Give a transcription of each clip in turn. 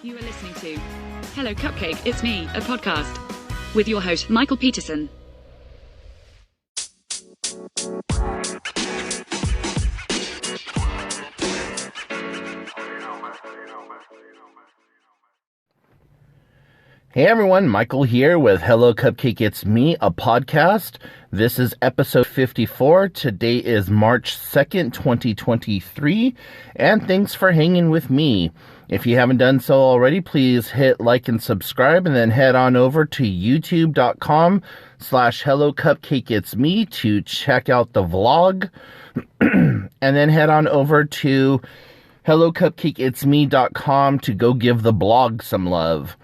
You are listening to Hello Cupcake, It's Me, a podcast with your host, Michael Peterson. Hey everyone, Michael here with Hello Cupcake, It's Me, a podcast. This is episode 54. Today is March 2nd, 2023, and thanks for hanging with me. If you haven't done so already, please hit like and subscribe, and then head on over to youtube.com/Hello Cupcake, It's Me to check out the vlog, and then head on over to hellocupcakeitsme.com to go give the blog some love.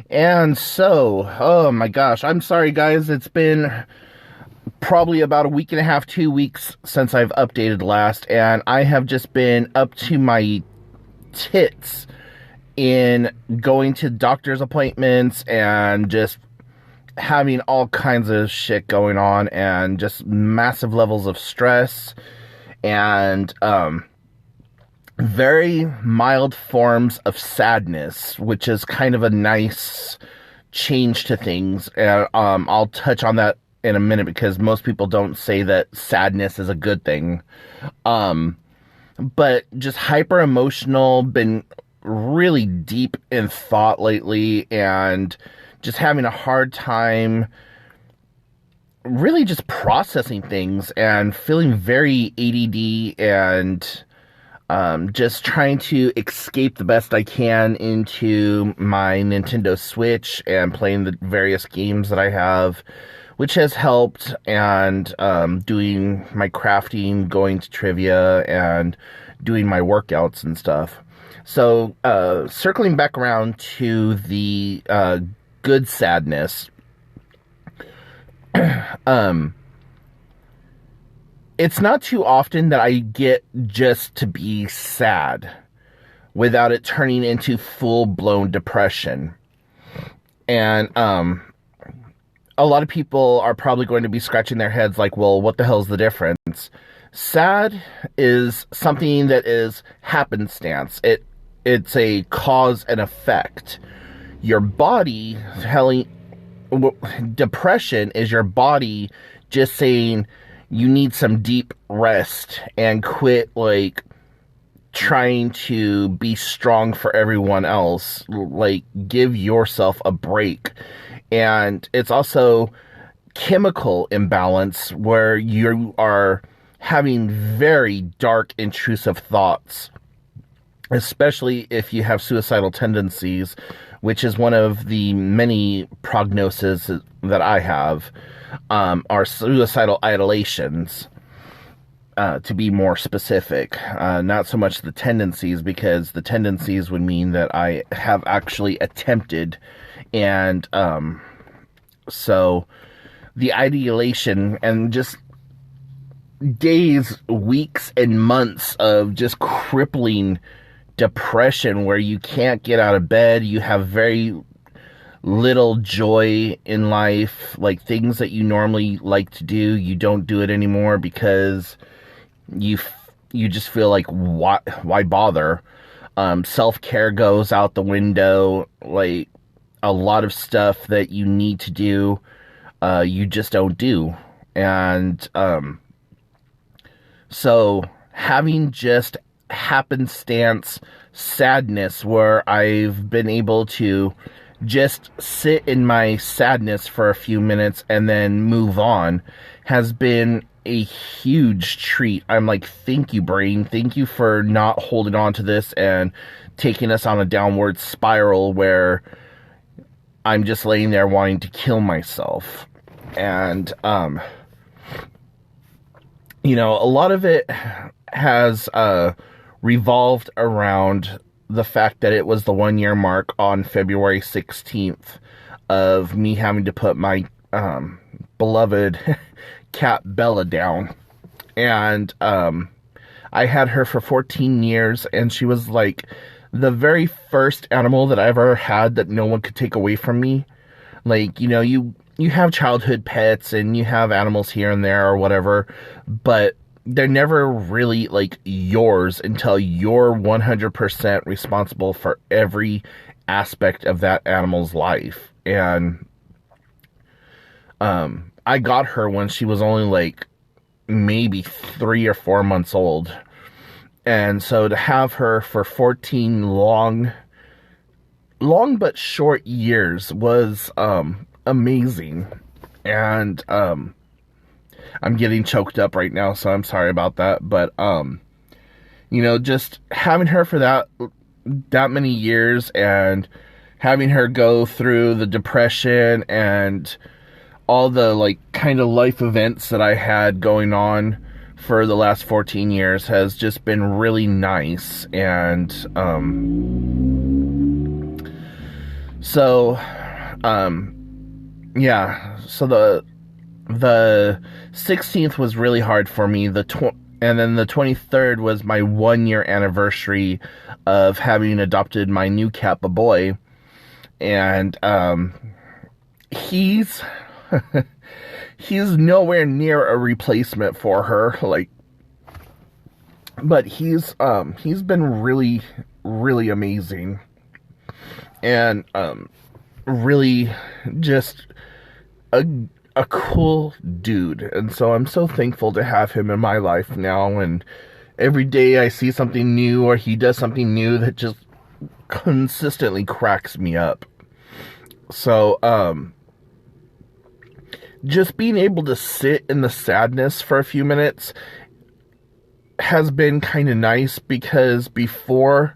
And so, oh my gosh, I'm sorry guys, it's been probably about a week and a half, 2 weeks since I've updated last, and I have just been up to my tits in going to doctor's appointments and just having all kinds of shit going on and just massive levels of stress and, very mild forms of sadness, which is kind of a nice change to things. And I'll touch on that in a minute because most people don't say that sadness is a good thing. But just hyper emotional, been really deep in thought lately, and just having a hard time really just processing things and feeling very ADD and just trying to escape the best I can into my Nintendo Switch and playing the various games that I have, which has helped, and doing my crafting, going to trivia, and doing my workouts and stuff. So, circling back around to the good sadness, it's not too often that I get just to be sad without it turning into full-blown depression. And a lot of people are probably going to be scratching their heads like, well, what the hell's the difference? Sad is something that is happenstance. It's a cause and effect. Your body depression is your body just saying, you need some deep rest and quit, like, trying to be strong for everyone else. Like, give yourself a break. And it's also chemical imbalance where you are having very dark, intrusive thoughts, especially if you have suicidal tendencies, which is one of the many prognoses that I have. Are suicidal ideations, to be more specific. Not so much the tendencies, because the tendencies would mean that I have actually attempted, and so the ideation and just days, weeks, and months of just crippling depression where you can't get out of bed, you have very little joy in life, like things that you normally like to do, you don't do it anymore because you just feel like, why bother? Self-care goes out the window, like a lot of stuff that you need to do, you just don't do. And so having just happenstance sadness where I've been able to just sit in my sadness for a few minutes and then move on has been a huge treat. I'm like, thank you, brain. Thank you for not holding on to this and taking us on a downward spiral where I'm just laying there wanting to kill myself. And, a lot of it has revolved around the fact that it was the 1 year mark on February 16th of me having to put my beloved cat Bella down. And I had her for 14 years, and she was like the very first animal that I ever had that no one could take away from me. Like, you have childhood pets and you have animals here and there or whatever, but they're never really like yours until you're 100% responsible for every aspect of that animal's life. And I got her when she was only like maybe 3 or 4 months old. And so to have her for 14 long but short years was amazing. And I'm getting choked up right now, so I'm sorry about that. But just having her for that many years, and having her go through the depression and all the like kind of life events that I had going on for the last 14 years has just been really nice. And so the 16th was really hard for me. And then the 23rd was my 1-year anniversary of having adopted my new cat, a boy. And he's he's nowhere near a replacement for her, but he's been really, really amazing. And really just a cool dude. And so I'm so thankful to have him in my life now. And every day I see something new, or he does something new that just consistently cracks me up. So just being able to sit in the sadness for a few minutes has been kind of nice, because before,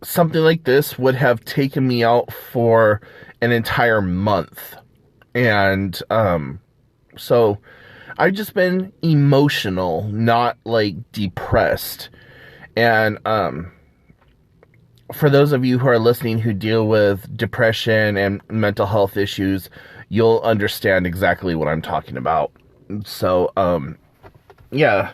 something like this would have taken me out for an entire month. And so I've just been emotional, not like depressed. And for those of you who are listening who deal with depression and mental health issues, you'll understand exactly what I'm talking about. So yeah.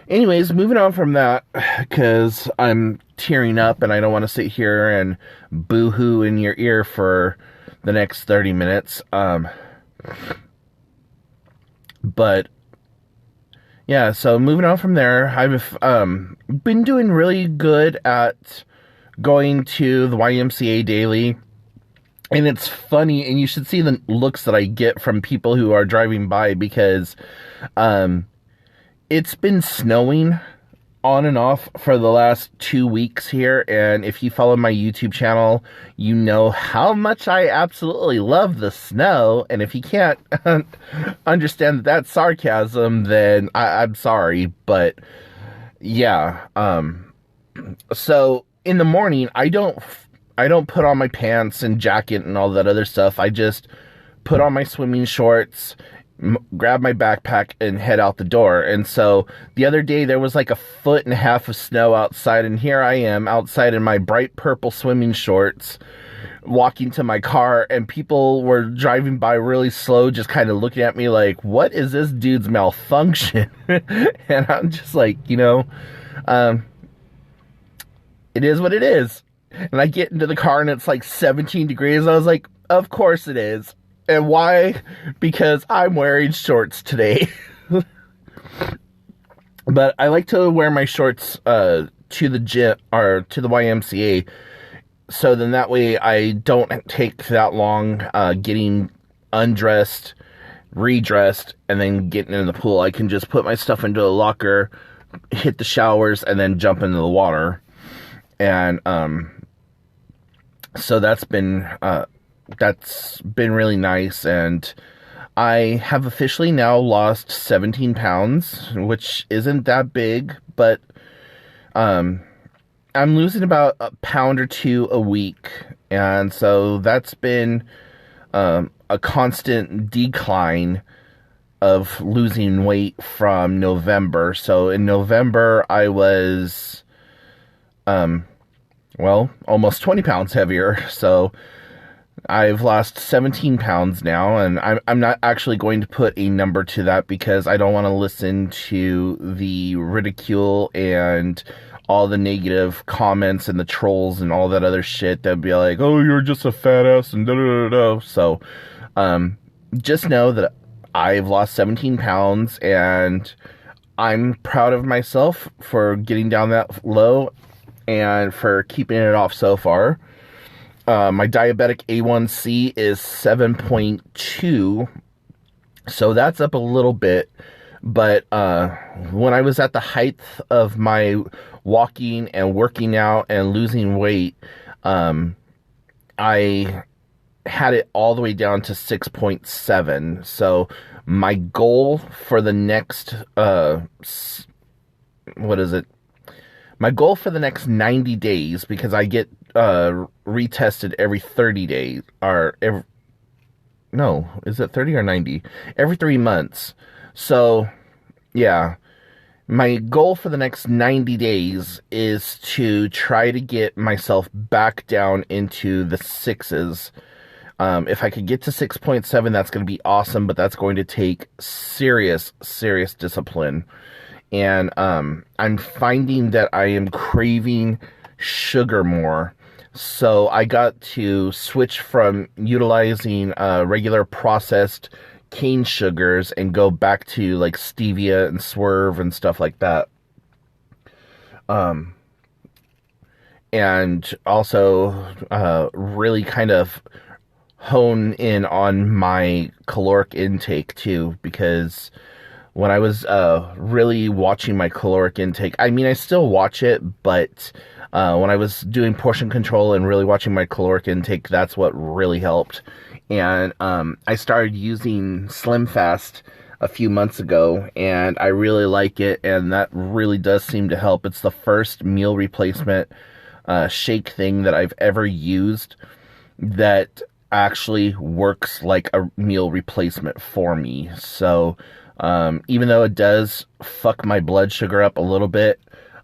Anyways, moving on from that, because I'm tearing up and I don't want to sit here and boo-hoo in your ear for the next 30 minutes. But yeah, so moving on from there, I've been doing really good at going to the YMCA daily. And it's funny, and you should see the looks that I get from people who are driving by, because it's been snowing on and off for the last 2 weeks here. And if you follow my YouTube channel, you know how much I absolutely love the snow. And if you can't understand that's sarcasm, then I'm sorry. But yeah, so in the morning, I don't put on my pants and jacket and all that other stuff. I just put on my swimming shorts, grab my backpack, and head out the door. And so the other day there was like 1.5 feet of snow outside, and here I am outside in my bright purple swimming shorts, walking to my car, and people were driving by really slow, just kind of looking at me like, what is this dude's malfunction? And I'm just like, it is what it is. And I get into the car and it's like 17 degrees. I was like, of course it is. And why? Because I'm wearing shorts today. But I like to wear my shorts to the gym, or to the YMCA, so then that way I don't take that long getting undressed, redressed, and then getting in the pool. I can just put my stuff into a locker, hit the showers, and then jump into the water. And so that's been really nice. And I have officially now lost 17 pounds, which isn't that big, but I'm losing about a pound or two a week. And so that's been a constant decline of losing weight from November. So in November, I was, almost 20 pounds heavier. So I've lost 17 pounds now, and I'm not actually going to put a number to that, because I don't want to listen to the ridicule and all the negative comments and the trolls and all that other shit that'd be like, oh, you're just a fat ass and da da da da. So just know that I've lost 17 pounds, and I'm proud of myself for getting down that low and for keeping it off so far. My diabetic A1C is 7.2, so that's up a little bit. But when I was at the height of my walking and working out and losing weight, I had it all the way down to 6.7. So my goal for the next, what is it? My goal for the next 90 days, because I get retested every 30 days, or every, no, is it 30 or 90? Every 3 months. So, yeah, my goal for the next 90 days is to try to get myself back down into the sixes. If I could get to 6.7, that's going to be awesome, but that's going to take serious discipline. And I'm finding that I am craving sugar more. So I got to switch from utilizing regular processed cane sugars and go back to like stevia and swerve and stuff like that. And also really kind of hone in on my caloric intake too, because when I was really watching my caloric intake, I mean, I still watch it, but when I was doing portion control and really watching my caloric intake, that's what really helped. And I started using Slim Fast a few months ago, and I really like it, and that really does seem to help. It's the first meal replacement shake thing that I've ever used that actually works like a meal replacement for me. So even though it does fuck my blood sugar up a little bit,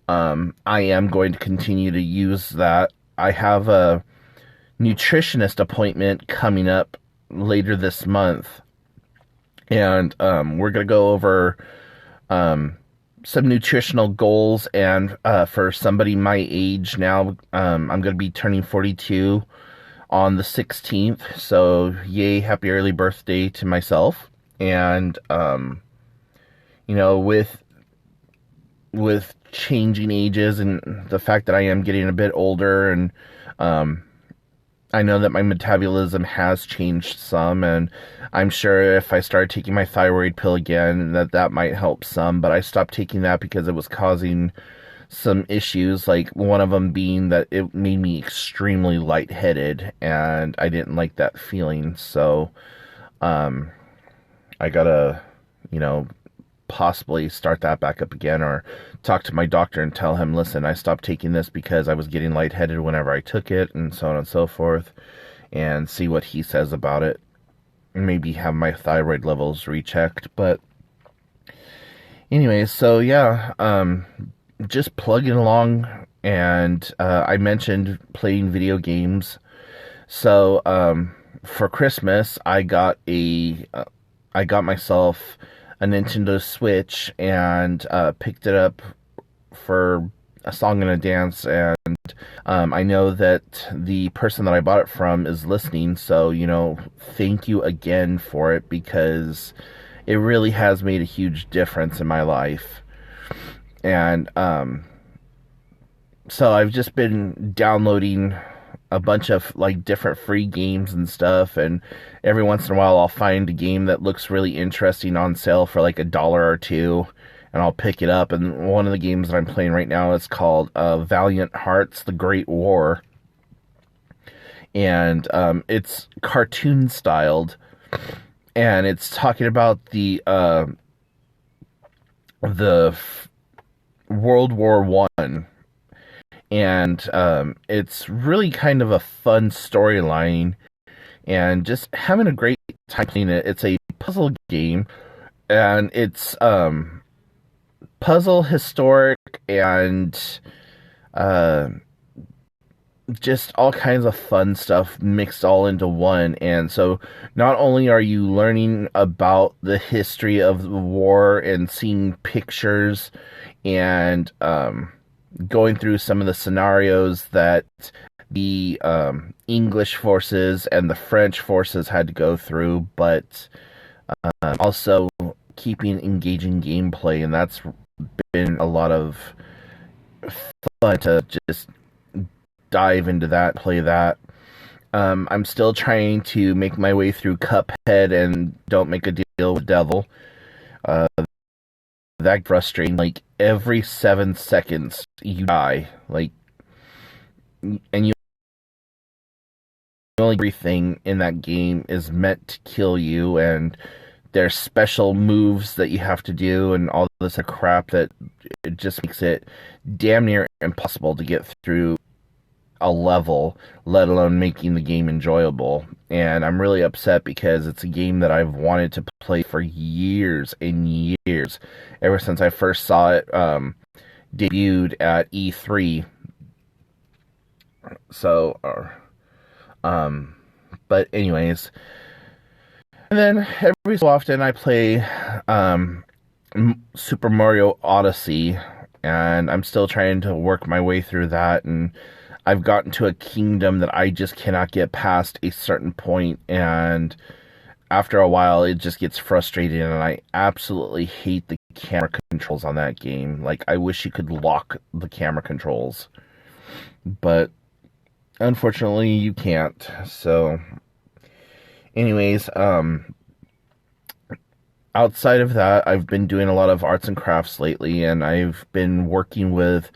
I am going to continue to use that. I have a nutritionist appointment coming up later this month, and we're going to go over some nutritional goals. And for somebody my age now, I'm going to be turning 42 on the 16th, so yay, happy early birthday to myself. And you know, with changing ages and the fact that I am getting a bit older, and I know that my metabolism has changed some, and I'm sure if I started taking my thyroid pill again, that might help some, but I stopped taking that because it was causing some issues, like one of them being that it made me extremely lightheaded, and I didn't like that feeling. So I gotta, you know, possibly start that back up again, or talk to my doctor and tell him, listen, I stopped taking this because I was getting lightheaded whenever I took it, and so on and so forth, and see what he says about it. Maybe have my thyroid levels rechecked. But anyways, so yeah, just plugging along. And I mentioned playing video games. So for Christmas, I got myself a Nintendo Switch, and picked it up for a song and a dance. And I know that the person that I bought it from is listening, so, you know, thank you again for it, because it really has made a huge difference in my life. And so I've just been downloading a bunch of like different free games and stuff, and every once in a while I'll find a game that looks really interesting on sale for like $1 or $2, and I'll pick it up. And one of the games that I'm playing right now is called Valiant Hearts: The Great War, and it's cartoon styled, and it's talking about the World War One. And it's really kind of a fun storyline, and just having a great time playing it. It's a puzzle game, and it's puzzle, historic, and just all kinds of fun stuff mixed all into one. And so not only are you learning about the history of the war and seeing pictures and going through some of the scenarios that the English forces and the French forces had to go through, but Also, keeping engaging gameplay, and that's been a lot of fun to just dive into that, play that. I'm still trying to make my way through Cuphead and Don't Make a Deal with Devil. Uh, that frustrating. Like every 7 seconds, you die. Like, and you only everything in that game is meant to kill you, and there's special moves that you have to do, and all this crap that it just makes it damn near impossible to get through a level, let alone making the game enjoyable. And I'm really upset because it's a game that I've wanted to play for years and years, ever since I first saw it debuted at E3. So, but anyways, and then every so often I play Super Mario Odyssey, and I'm still trying to work my way through that, and I've gotten to a kingdom that I just cannot get past a certain point, and after a while it just gets frustrating, and I absolutely hate the camera controls on that game. Like, I wish you could lock the camera controls, but unfortunately you can't. So anyways, outside of that, I've been doing a lot of arts and crafts lately, and I've been working with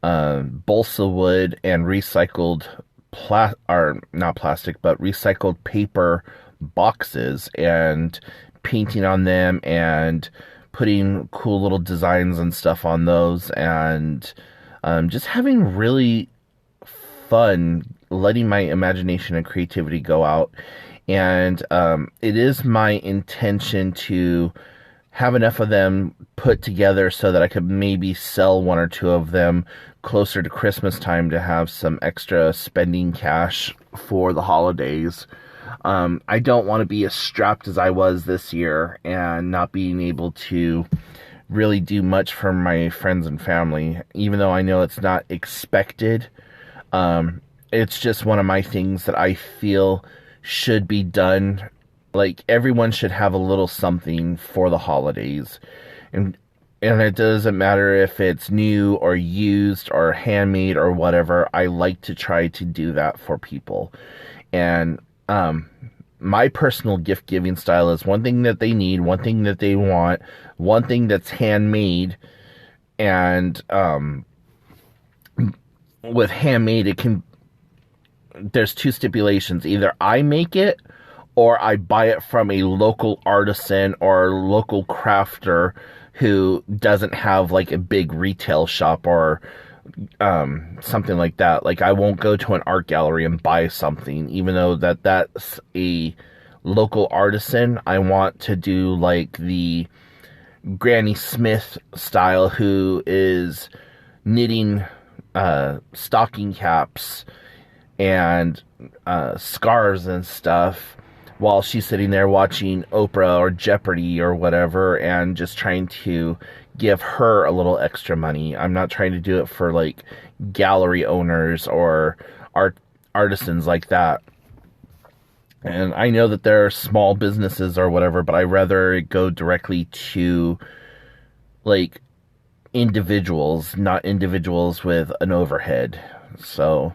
balsa wood and recycled or not plastic, but recycled paper boxes, and painting on them and putting cool little designs and stuff on those, and just having really fun, letting my imagination and creativity go out. And it is my intention to have enough of them put together so that I could maybe sell one or two of them closer to Christmas time to have some extra spending cash for the holidays. I don't want to be as strapped as I was this year and not being able to really do much for my friends and family, even though I know it's not expected. It's just one of my things that I feel should be done. Like, everyone should have a little something for the holidays. And it doesn't matter if it's new or used or handmade or whatever. I like to try to do that for people. And my personal gift giving style is one thing that they need, one thing that they want, one thing that's handmade. And with handmade, there's two stipulations. Either I make it, or I buy it from a local artisan or local crafter who doesn't have like a big retail shop or something like that. Like, I won't go to an art gallery and buy something, even though that's a local artisan. I want to do like the Granny Smith style, who is knitting stocking caps and scarves and stuff while she's sitting there watching Oprah or Jeopardy or whatever, and just trying to give her a little extra money. I'm not trying to do it for like gallery owners or artisans like that. And I know that there are small businesses or whatever, but I rather it go directly to like individuals, not individuals with an overhead. So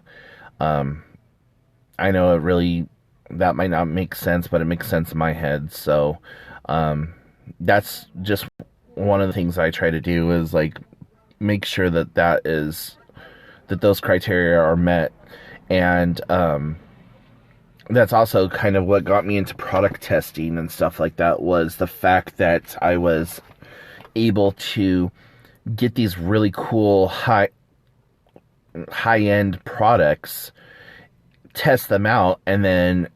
I know that might not make sense, but it makes sense in my head. So that's just one of the things I try to do, is like make sure that those criteria are met. And that's also kind of what got me into product testing and stuff like that, was the fact that I was able to get these really cool high-end products, test them out, and then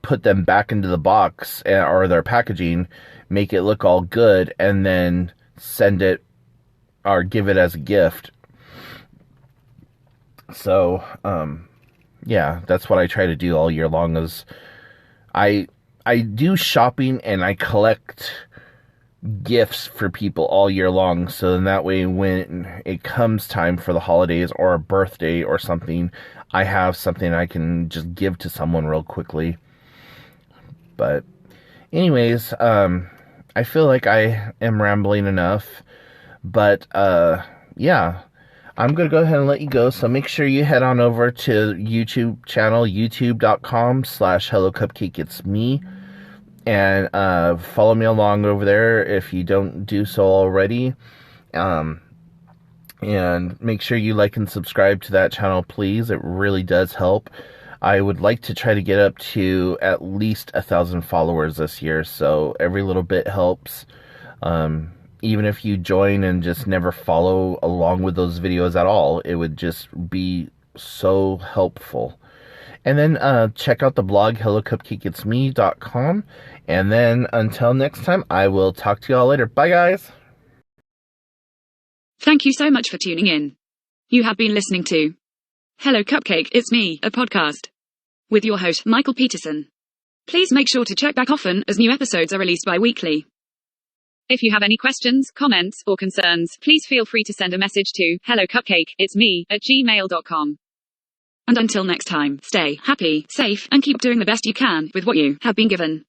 put them back into the box or their packaging, make it look all good, and then send it or give it as a gift. So, yeah, that's what I try to do all year long. Is I do shopping and I collect gifts for people all year long, so then that way when it comes time for the holidays or a birthday or something, I have something I can just give to someone real quickly. But Anyways, I feel like I am rambling enough, but yeah, I'm gonna go ahead and let you go. So make sure you head on over to YouTube channel, youtube.com/Hello Cupcake It's Me, and follow me along over there if you don't do so already. And make sure you like and subscribe to that channel, please. It really does help. I would like to try to get up to at least 1,000 followers this year, so every little bit helps. Even if you join and just never follow along with those videos at all, it would just be so helpful. And then check out the blog, hellocupcakeitsme.com. And then until next time, I will talk to y'all later. Bye, guys! Thank you so much for tuning in. You have been listening to Hello Cupcake, It's Me, a podcast with your host, Michael Peterson. Please make sure to check back often as new episodes are released bi-weekly. If you have any questions, comments, or concerns, please feel free to send a message to hellocupcakeitsme@gmail.com. And until next time, stay happy, safe, and keep doing the best you can with what you have been given.